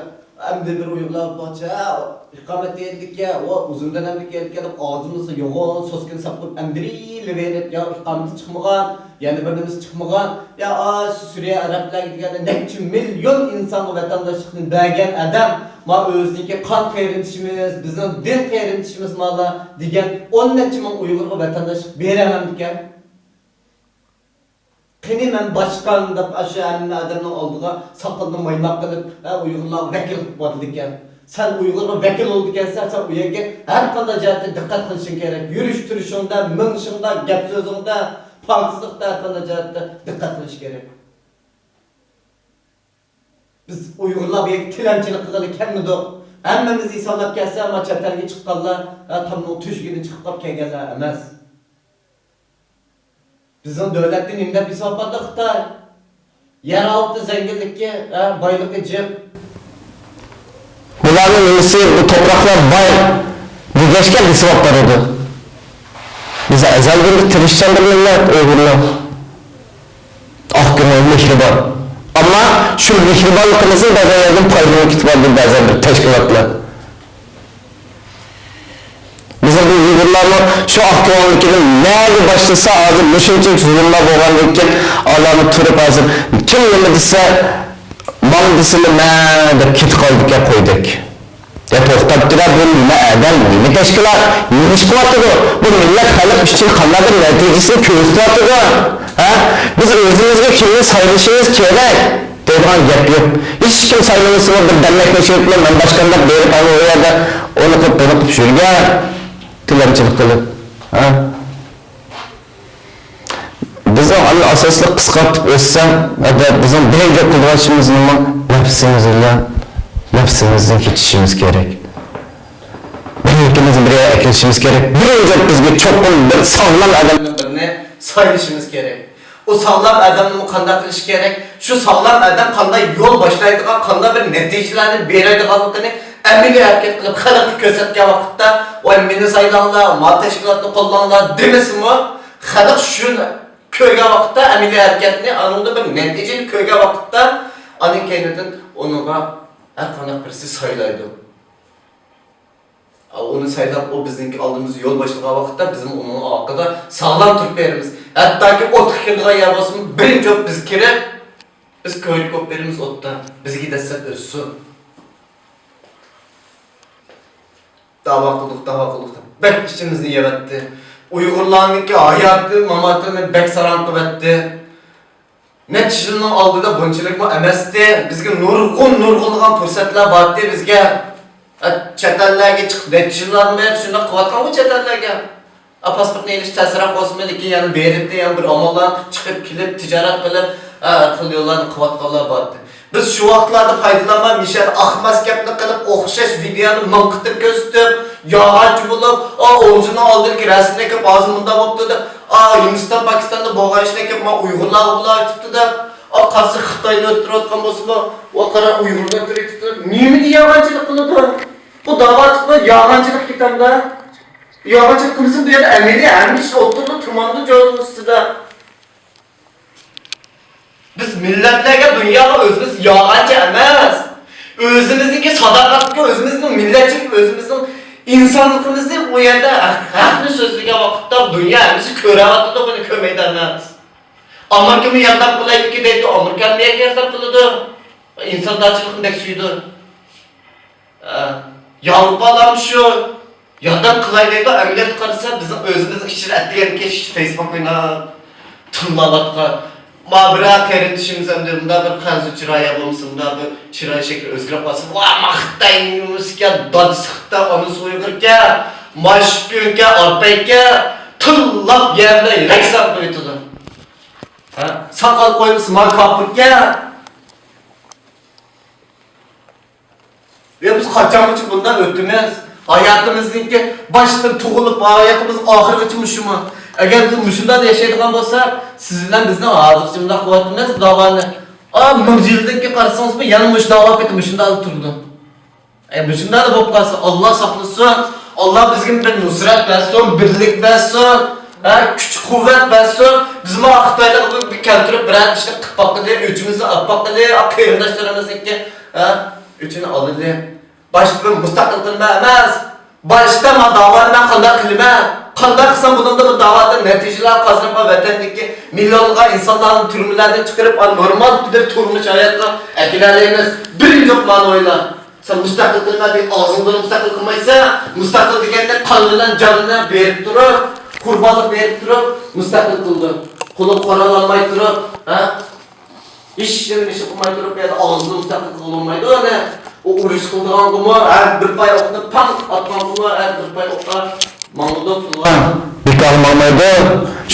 endi bir uyuqlab bocha, iqomat etdik ya, uzundan endi kelib og'zimizga yo'g'on soskin sapib emdiri verib, ya iqomat chiqmagan, yana birimiz chiqmagan, ya Suriya arablar deganda necha million insonga vatandoshlikni bergan odam, ma o'ziniki qon qayrintishimiz, bizning din qayrintishimiz mala degan 10 necha ming Uyg'urga vatandoshlik beraman ekan. Qani men boshqan deb ashu adamning oldiga soqolni maymoq qilib, Uyg'urlar vakil bo'ldi ekan. Sen Uyg'urga vakil bo'ldi ekansan, sen u yerga har qanday jihatda diqqat qilishing kerak. Yurish turishingda, minishingda, gap so'zingda, pokizlikda har qanday jihatda diqqat qilish kerak. Biz Uyg'urlar bu yerga tilanchilik qilgani kelmadi. Hammamiz hisoblab kelsa, ama chatlarga chiqqanlar, tamom tushgini chiqib qolib kelganlar emas. Bizim devletin imdat isabeti Xitay. Yeraltı zenginlikki, baylıkı cep. Bunların iyisi bu topraklar bay, birleşken isabetlarıdır. Bize ezel bir Hristiyan bir millet Uygurlar. Akgünün mihriban. Ama şu mihribanlıkımızın bazı yerden payını kitaplardır bazen bir teşkilatlar. Bizim bu Uygurlarla şu akgünlükinin nerede başlasa ağzı düşünecek zulümler boğanlıkken Allah'ını turup ağzı kim yemediyse bandısını de kit kaldık ya koyduk. Ya toxtattılar bu ne eden ne teşkilat yürüyüş kıvatıdı. Bu millet halk için kanladır neticesini köğüstüvatıdı. Biz özümüzde kimle sayılışımız gerek. Deydiğen gap yok. Hiç kim sayılışını bir demekleşiyorlar. Ben başkanlar berip anı o yerde onu kıp şuraya tilanchilik qilib, bizim asosli qisqartib o'tsam, bizim birinchi qilishimiz nima? Nafsimizdan kechishimiz kerak. Birimizni bir yerga kelishimiz kerak. Birinchi bizga cho'qim bir sog'lom odamni birni saylashimiz kerak. O sog'lom odamni qanday qilish kerak? Shu sog'lom odam qanday yo'l boshlaydigan, qanday bir natijalarni beradiganligini amaliy harakat qilib xalqqa ko'rsatgan vaqtda meni saylanglar, ma tashkilotni qo'llanglar demasmi? Xalq shuni ko'rgan vaqtda amaliy harakatni, anunda bir natijani ko'rgan vaqtda aning kaynidan unuga har qanday birisi saylaydi. Onu saylab o bizniki aldığımız yol başlagan vaqtda bizim onun orqada sağlam turib beramiz. Hattoki ot kirdigan yer bo'lsin, birinchi biz kirib, biz ko'rik olib beramiz otda. Bizga dastlab o'ssin. Dava qildik. Bek işimizni yevatdi. Uyg'urlarniki hayotni, mamatini bek saram qilibdi. Necha yilning oldida bunchalik emasdi. Bizga nurg'un fursatlar bordi bizga. Çetellerge çıktı. Necha yillardan beri shunday qilayotgan bu çetellerge. Pasportni elish ta'sirroq bo'lsin, lekin yana berib yana bir amallar chiqib kelib, tijorat qilib, xil yo'llarni qilayotganlar bordi. Biz şu vaqtlarda foydalanmay mishan ahmas gapni qilib, o'xshash videoni manqitib ko'rsatib, yog'och bo'lib, o'zini oldirki rasmga kelib hozir bunda bo'libdi deb, Hindiston, Pokistonda bo'lgan ishni kelib, men Uyg'urlar bular aytibdi deb, qarshi Xitoyni o'tirayotgan bo'lsa, o qara Uyg'urlar o'tiribdi. Nima yog'ochlik qiladi? Bu da'vatni yog'ochlik ketamda. Yog'ochlik qilsin bu yerda amaliy hamish o'tirdi, tumanda joyning ustida. Biz millatlarga dunyoga o'zimiz yog'och emas. O'zimizniki sadoqatga, o'zimizning millatchilik, o'zimizning insonligimizni bu yerda haqni so'zlagan vaqtda dunyo bizni ko'ryapti, buni ko'rmaydi emas. Amerika'nın yardam qilaylik deydi, Amerika nimaga yordam qiladi? İnsonlarchilikni suydi. Yalpalam shu yordam qilaylik, amaliyot qilsa bizim o'zimiz ichida atgan kesh Facebook o'ynab tunlavatqa mabra terindishimiz ham bunda bir qancha chiroya bo'lsin, bunda bir chiroy shakli o'zgarib qolsin. Va maqtayimizga dodisxta onu so'yg'irga, mashkunga, orpayga tunlab yerda reklam qo'ydi. Sakal koymuş makaplıkya. Ve biz kaçamışı bundan ötümez. Hayatımızdaki baştan tuğulup hayatımız ahirgıcı müşümü. Eğer biz müşümden yaşaydıgan olsa, sizinle bizden ağzıqçımda kuvvetimiz davanı. Mürcildeki karşısınız mı? Yanılmış dava peki müşümde alıp durdu. Bütünler de bop kalsın. Allah saklasın. Allah bizim bir nusret versin, birlik versin. Küçük kuvvet versin. Bizim Xitoylarga bir keltirip birer işte kıpaklı diye, üçümüzü akbaklı diye, kıyırdaşlarımızdaki üçünü alılı. Başta bir müstakil kılma emez. Başta ma davarına kılda kılma. Kılda kılsam bunun da bu davada neticeler kazanıp vatandaki milyonlar insanların türmülerden çıkarıp normal bir turmuş hayatla ekilerleriniz bir lokman oyla. Sen müstakil kılma değil, ağzından müstakil kılmaysa, müstakil degende kanından canına verip durup, kurbanlık verip durup, müstakil kıldı. Kulu koralanmay durup, işlerini işi kılmay durup ya da ağzından müstakil kılınmaydı o ne? O uruş kıldığın kumu, her bir pay okunu pan atman kumu, her bir pay okuna mağluda tutulur. Bir kalmamaydı.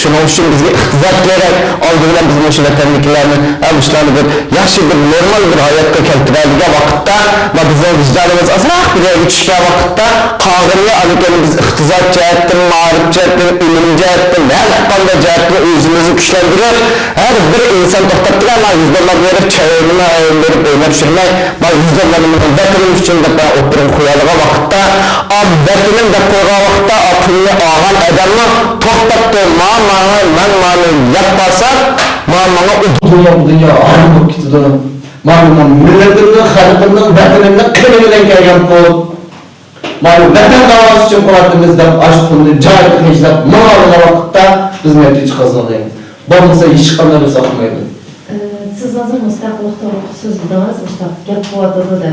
Şunun için bizge ihtizat gerek. Aldı bilen bizim şu vatandakilerini, işlerini bir yaxşı bir normal bir hayatga keltiradigan vaqtda va bizning vicdanimiz azroq bir yetishgan vaqtda qog'irli alikani biz ihtizot jihatdan, ma'rif jihatdan, ilm jihatdan, har qanday jihatdan o'zimizni kuchlantirib, har bir inson to'xtab turgan yüzlarla berib, chayini berib o'ynab yurmay, va yüzlarni vatanim uchun deb o'tirib qo'yadigan vaqtda, vatanim deb qo'ygan vaqtda pulni olgan odamni to'xtatdi, mana yapmasa, mana dünya ağırlık gitti. Mana milletimden, halkımdan, vatanımdan kırmızıdan gelgen pul. Mana vatan davası için kuvvetimizden aşkını, cahil kıyıcılar, mağarına vakitte biz netice kazanayız. Babamıza iş kanları sakmaydı. Siz hazır müstakillik doğru söz budağınız, gap kuvvetidir de.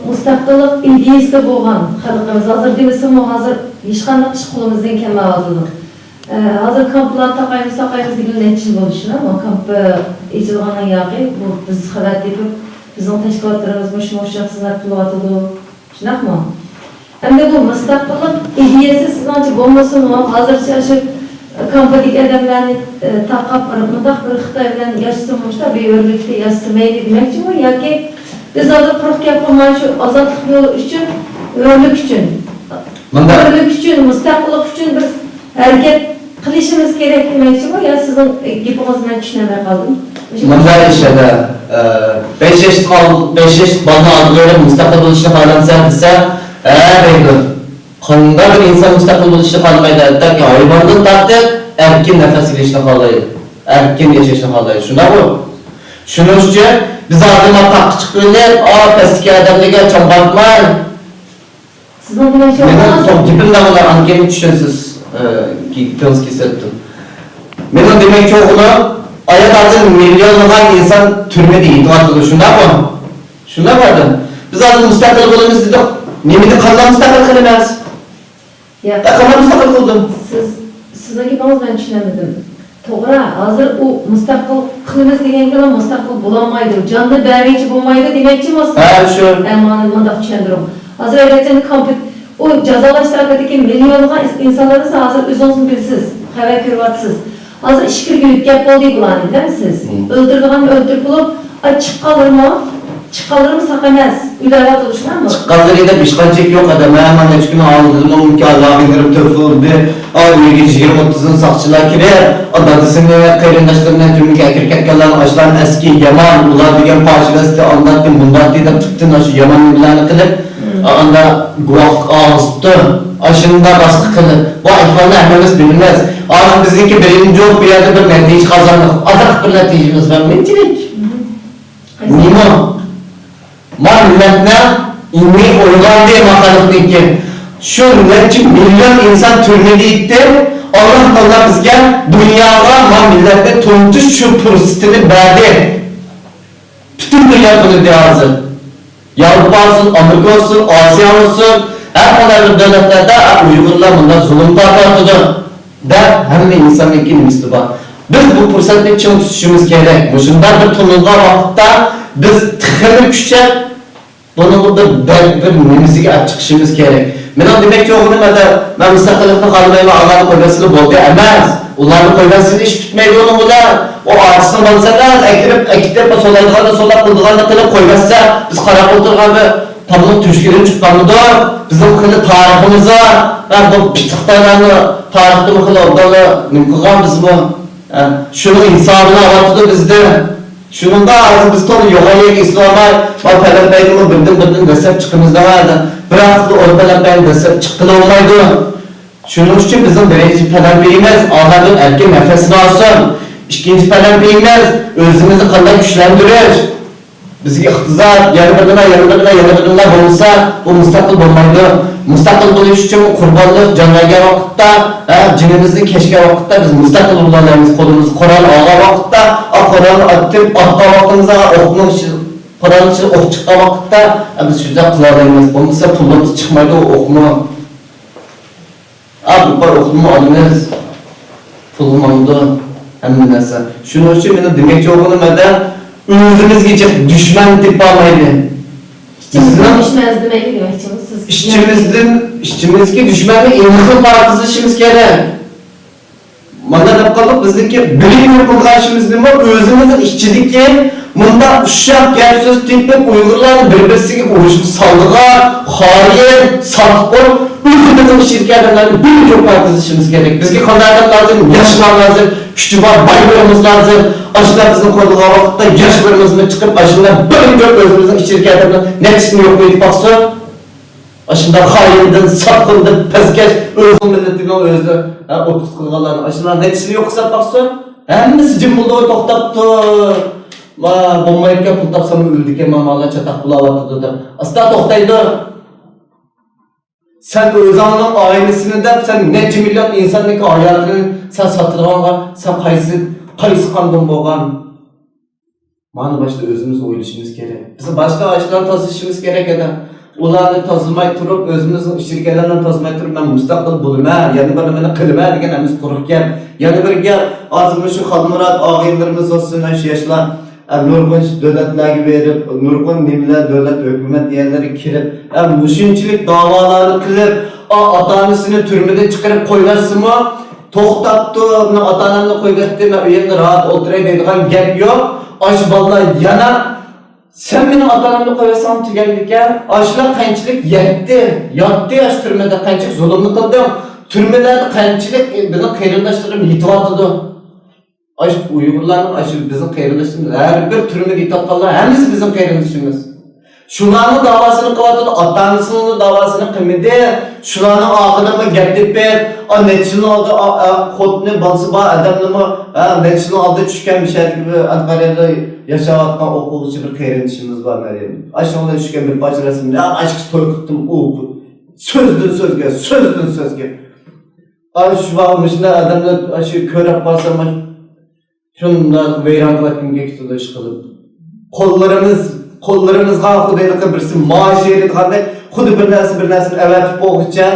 Müstakillik ideyası boğan, halkımız hazır demesin o hazır, hiç kanlık iş kulumuzdan keme ağzıdır. Hazır kamplar takayımız degan netice bo'lishini ama kamp icilğanın yağı bu biz xabar edip bizim teşkilatlarımız boşuna xizmat qilyotidi. Shunaqa mı? Endi bu müstakillik ideyasi sizlarcha bo'lmasin o hozircha shu kampdagi odamlarni taqab mundaq bir Xitoy bilan yashamoqda beyorlikda yashamaydi demakchimi yoki biz hozir quruq gap qilmay shu ozodlik yo'li uchun o'rlik uchun o'rlik uchun mustaqillik uchun biz harakat qilishimiz kerak demakchimi yo sizning gapingizni men tushunmay qoldim. Bunday ishada 5 yaş balını aldığı müstakil oluşunu haalansa dese deydi. Qanday bir insan müstakil oluşunu haalaydı. Ki hayvandan tartib erkin nefes ilişini haalaydı. Erkin yaşayışını haalaydı. Şuna bu. Şunun için biz adıma kalk çıkıyorlar. Eski adamlığa çambartmayın. Sizin demek Neden son tipimde bunlar ankemi düşünsüz gittiğiniz kesettim. Benim demek çoğunu ayak altın milyonlarca insan türmede itimat ediyor. Şunda mı? Şunda vardı. Biz adı müstakil olmamız dedik. Nemini kanla müstakil kılmaz. Ya. Kanla müstakil kıldım. Sizin gapingizni ben tushunamadim. To'g'ri, hozir u mustaqil qilamiz degan bilan mustaqil bo'lolmaydi. Jonda beruvchi bo'lmaydi demoqchimisiz? Ha, shu. Mani bundaq tushuntirim. Hozir aytayotgan kompyuter o jazolash tarafidagi millionlab insonlarni hozir o'zingiz bilasiz, xabar ko'ryapsiz. Hozir ish kirgilib gap bo'ldi bularni, bilasiz? O'ldirganni o'ldirib bo'lib, chiqqanlarmi saqamas, uylarga turishlarmi? Çıqqanlarıyla bir şikancık yok adam. Hemen üç gün aldım, onunki Allah'a indirip töfüldü. Ağabey 20-30'un sakçılar kirer. Adadısını kayırındaşlarından tümünki erkeklerden açılan eski Yaman, ular degen parçalasını anlattım. Bundan değil de tıktın aşı Yaman ürlerini kılıp. Anda guak ağızdı. Aşında baskı kılıp. Bu ihvanı hepimiz bilinmez. Ağzı bizimki birinci yok bir yerde bir netice kazandık. Azak bir neticemiz var. Mentilik. Nimo. Milletine ilmi uygan diye makalıklıkken şu milletçi milyon insan türmeliydi. Allah bizge dünyada millete tuntuş şu fırsatını verdi. Bütün dünya bunu diye hazır. Avrupa olsun, Amerika olsun, Asya olsun, her kadar devletlerde Uygurlar bundan zulüm patlatıdı. Hem de insanın iki Müslüman. Biz bu fırsatı için tutuşumuz gerek. Şundan bir tonulga vakitte biz tıkırı küçük bunu bir nemizliğe açıkışımız gerek. Benim demek ki oğlum ben müstakillikten kalmayma Allah'ın koymasını boldu. Emez. Onların koymasını iş tutmaydı onun bula. O ağrısını balsanlar, ekitip solaydığı da solak kıldığı da kılıp koymazsa biz karak oturgan ve tablığın tüşkirin çıkkanıdır. Bizim kılı tarihimiz var. Bu pitıklarını tarihte mi kılı oradalı mümkün biz bu. Şunun insafına avatıdı bizde. Şununda ağzı biz tonu yoğayık İslam'a o pelepeyimi birden desep çıkımızda vardı. Bıraktı o pelepeyin desep çıktılı olmaydı. Şunun için bizim birinci pelepeyimiz Allah'ın erken nefesini alsın. İkinci pelepeyimiz özümüzü kandan güçlendirir. Bizge ihtizar, yanılarına bulunsa bu müstakil bulmaydı. Müstakil buluş için kurbanlık canlarga vakitte, cinimizin keşke vakitte biz müstakil bulanlarımız kolumuzu Kur'an ağa vakitte, Kur'an'ı atıp atma vaktimize okumak için, Kur'an için ok çıkma vakitte biz şurada kılalayımız. Olmasa pulumuz çıkmaydı o okuma. Abi var okuma alınız, pulum alındı, hem neyse. Şunun için benim demekçi okulum eden özümüz geçip düşman tip almaydı. İşçimiz demeli demek için siz... İşçimizki düşmanı İmkın Partisi işimiz gerek. Bana ne kalıp bizdeki bilim kurgan işimiz ne var? Özümüzün işçilikki bunda uşak gel söz tepip Uygurlar birbirisi uyuşuk saldığa, hariye, satkor, özümüzün şirketlerinin bilim partisi işimiz gerek. Bizge kadardan lazım, yaşlar lazım, küçük var, baylarımız lazım. Aşılar bizim koyduğu vakitte yaşlarımızın çıkıp aşılar bilim özümüzün şirketlerinin netisini yok muydu baksa? Aşılar hayırdan, sakındı, peskeş, özün milletine özü, 30 kılgaların aşılar netisini yoksa baksa? Hemmisi cim bulduğu toktaptı. Bombayıpken pul tapsam öldük emam Allah çatak bulavatı dedi. Asla toktaydı. Sen özanın ailesini de sen nece milyon insanlık hayatını sen satırğanға, sen qaysı qandın boğan. Bana başta özümüz oylashimiz gerek. Bizim başka ağaçlardan tozishimiz gerek edi. Ularni tozmay turib, özümüzün shirkalardan tozmay turib, men mustaqil bo'lma, yana bir nimani qilma deganimiz quruq gap. Yana bir gap, hozir shu Xalmurat og'aylarimiz olsun, shu yoshlar nurg'un davlatlarga berib, nurg'un nimalar davlat hukumat yerlari kirib, mushunchalik da'volarni qilib, ota-onasini turmadan chiqarib qo'ymasinmi? To'xtatdi, ota-onamni qo'ygatdi, men u yerda rahat o'tiray deydigan gap yo'q. Ash bolalar yana sen benim ota-onamni qo'yasan tugallikka, ashlar qanchalik yotdi ash turmada qanchalik zulmni qildim. Turmalarda qanchalik bizning qarindoshlarim yetyapti. Aş Uygurlarning aşı bizim qarindoshimiz, her bir turmada yetyaptilar, hammasi bizim qarindoshimiz. Shularning davosini qilyapti, ota-onasining davosini qilmadi. Shularning oqibatini gap deb ber, nechini oldi, xotni bolsa bor odamnimi, nechini oldi tushgan mishar gibi Anqarada yashayotgan o'quvchi bir qarindoshimiz bor Maryam. Ashunday tushgan bir parcha rasmni, ashqi to'y qildim, u so'zdan so'zga. Shu vaqtda odamlar shu ko'rib qolsam, shundan vayron qilib ketdi ish qilib. Qo'llarimizga Xudoyga birisi maash beradigan, xuddi bir narsani avatib qo'yguncha,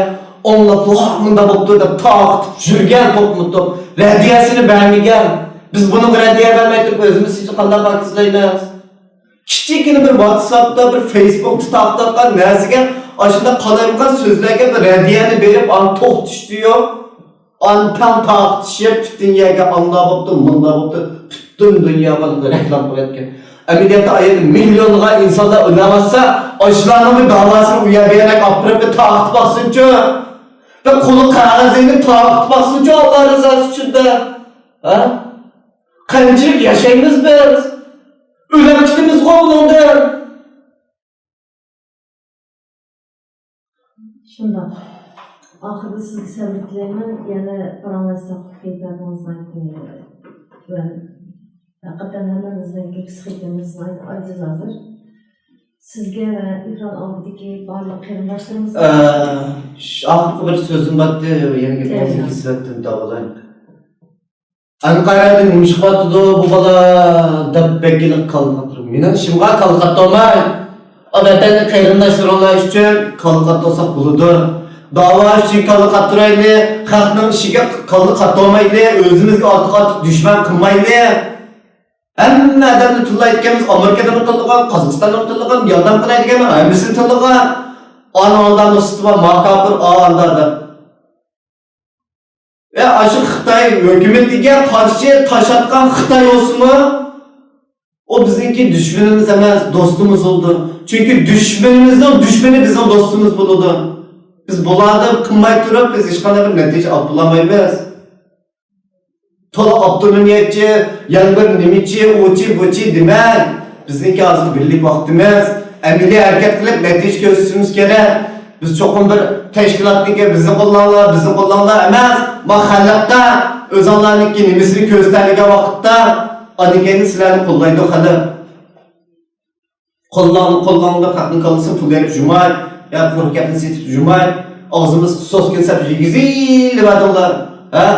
onlab lo'qmunda bo'ldi deb taqtib yurgan to'qmutib, radiyasini bermagan. Biz buni radiya bermay turib o'zimiz hech qanday farqsizlaymiz. Kichikina bir WhatsAppda, bir Facebookda taqtaqan narsaga, ashunda qalayotgan so'zlarga bir radiyani berib, to'xtish diyor. Antan taqtishib, butun yerga anda bo'ldi, munda bo'ldi, butun dunyoga reklam qilayotgan. Ameliyatda ayet milyonlar insanlar oynamazsa, aşılarının bir davasını uyabiyarak apırıp bir taqtib basınca ve kolu kağızını taqtib basınca Allah rızası için de. Qanchalik yaşaymiz biz? Ölemçiliğimiz qo'llandı. Shunda. Oxirida sizga sabr tilayman, yana paranglashsak kayfiyatimizni aytdim. Hakikaten hemen izleyince psikiyatrımızın aciz hazır. Sizge ve ekran aldaki barlık kırımdaşlarımız ahırkı bir sözüm battı, yeni gibi bazı hissettim davalayın. Ankara'da neymiş batıdı bu bala dabbekilik kalkatırım. Benim işimga kalkat olmay. Adeten kırımdaşlar olay için kalkat olsak buludu. Dava için kalkatıraylı, halkın işine kalkat olmaylı, özümüzge artık düşman kılmaylı. Hamma adamni tillayotganimiz Amerikada tillangan, Qozog'istonda tillangan, yordam qilayotgan, hammasini tillangan. Ana Mustafa makabir ağlardı. Aşı Xitoy hukumatiga qarshi tashatgan Xitoy olsunmi? O bizninki düşmanımız emas, dostumuz oldu. Çünkü düşmanımızın düşmanı bizim dostumuz bo'ladi. Biz bularni qilmay turib, biz hech qanday bir natija olib bo'lmaymiz. To'la Abdulniyatchi, yana bir nimichi, o'chi, buchi demang. Bizniki hozir birlik vaqtimiz. Amaliy harakat qilib natija ko'rsatishimiz kerak. Biz cho'qim bir tashkilotniki bizni qo'llanglar emas, mahallada o'zinglarniki nimasini ko'rsatadigan vaqtda adigani sizlarni qo'llaydi hali. Qo'llanglar qatni qilsa pul berib jumay, ya qurqatni setib jumay, og'zimiz sos kelsa yigizil vadinglar. Ha?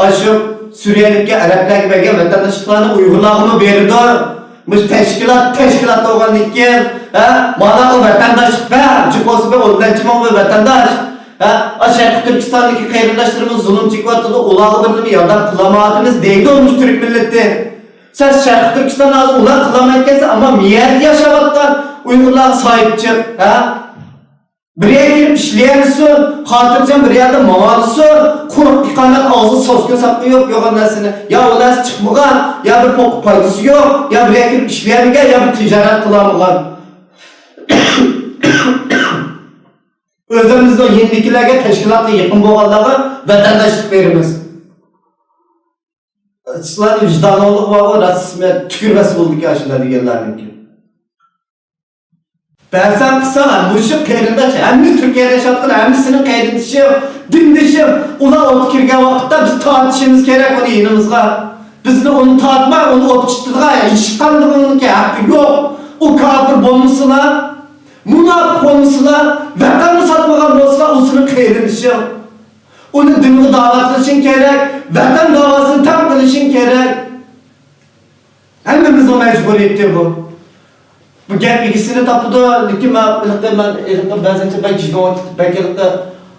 Aşu Suriyelikka, Arablarga bergan vatandoshlarni Uyg'urlarga berdi. Biz tashkilot bo'lganlikdan, ha, mana bu vatandoshlik va chiqosga o'rnatishmoq va vatandosh. Ha, Sharq Turkistondagi qarindoshlarimiz zulm chekyapti, ularga bir yordam qilamayapmiz deydi o'mish turk millati. Siz Sharq Turkistonda ular qilamayotgansiz, ammo miyat yashayotgan Uyg'urlarga sahib chiq, ha? Bir yerga ishlayapsiz, xotirjam bir yerda mamalisin, quruq iqomat og'zi sosga sapqi yo'q narsani. Ya ular chiqmagan, ya bir foydasi yo'q, ya bir yerga ishlaydigan, ya bir tijorat qiladigan. O'zimizning yendikilarga tashkilotga yaqin bo'lganlarga vatandoshlik beramiz. Sizlar vijdonlilik va rasmiyat tükürmesi bo'ldi ki aşılar deganlarniki. Bəzən qısalar, müşrik qeyrindaş, həmimiz Türkiye'de yaşatqın, həmimizinin qeyrindaşı, dindaşı, ular ot kirgen vaxtda biz tartışımız gerek onu yayınımızga. Bizde onu tartma, onu ot çıtırga, hiç kandığı ki hakkı yok. O kafir bolmuşsular, münafık olmuşsular, vatanı satmagan bolsular, usunun qeyrindaşı. Onun dinini davatlaşın gerek, vatan davasını tam kılışın gerek. Həmimiz o mecburiyeti bu. Bu gap ikisini tapıdı, lekin ben bazıca ben cidden belki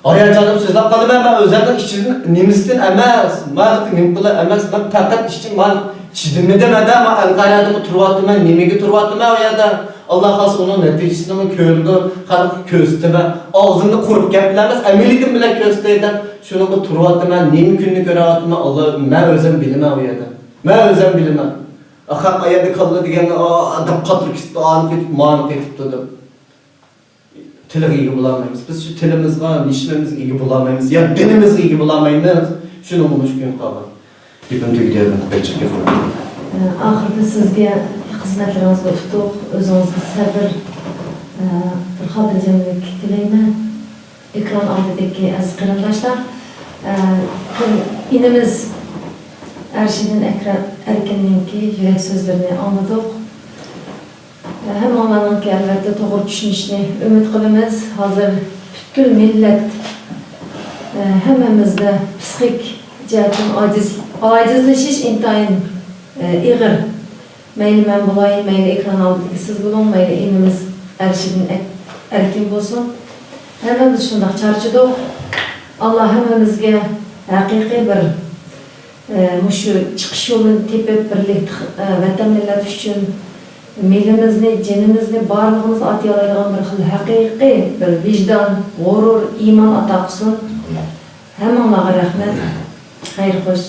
hayacanım sözler kalı ben özellikle işçinin nimistin emez, maalesef nimkula emez ben fakat işçi mal çizimde demeden ama Ankara'da turvattım ben nimegi turvattım ben o ya da Allah has onun neticesinde mi köylü kalıp kösteme ağzında kurup gaplarımız emelidim bile kösteyden şunu bu turvattım ben nimi günlük göre attım Allah ben özüm bilmem o ya da ben özüm bilmem. Akak ayada kaldı diyen adam Katırstan anıp etip manıp etip dedim. Tile iyi bulamayız. Biz şu tilimiz var, nişmemiz iyi bulamayız. Ya dinimiz iyi bulamayız. Şunu olmuş gün kalır. Gidimde gidelim. Belçik yapalım. Ahırda sizge hizmetlerinizi tutup, özünüzü sabır, bir hatırcamlık dileymen. Ekran altındaki aziz qarindoshlar. İnimiz Erşidin Erkin'inki yürek sözlerini anladık. Hem onlarınki elbette doğru düşünüşünü ümit kılımız. Hazır bütün millet hemimizde psixik cihetin acizleşiş intayın iğir. Meyli men bulayım, meyli ekran aldık, siz bulun, meyli inimiz Erşidin Erkin bulsun. Hemimiz şundak çarçıdık. Allah hemimizge hakiki bir şu çıkış yolunu tepip birlik vatan millet için melimizni, canimizni, barlığımız atayalaydigan bir xil haqiqiy bir vicdan, g'urur, iman ata qilsin. Hammalarga rahmat. Xayr xo'sh.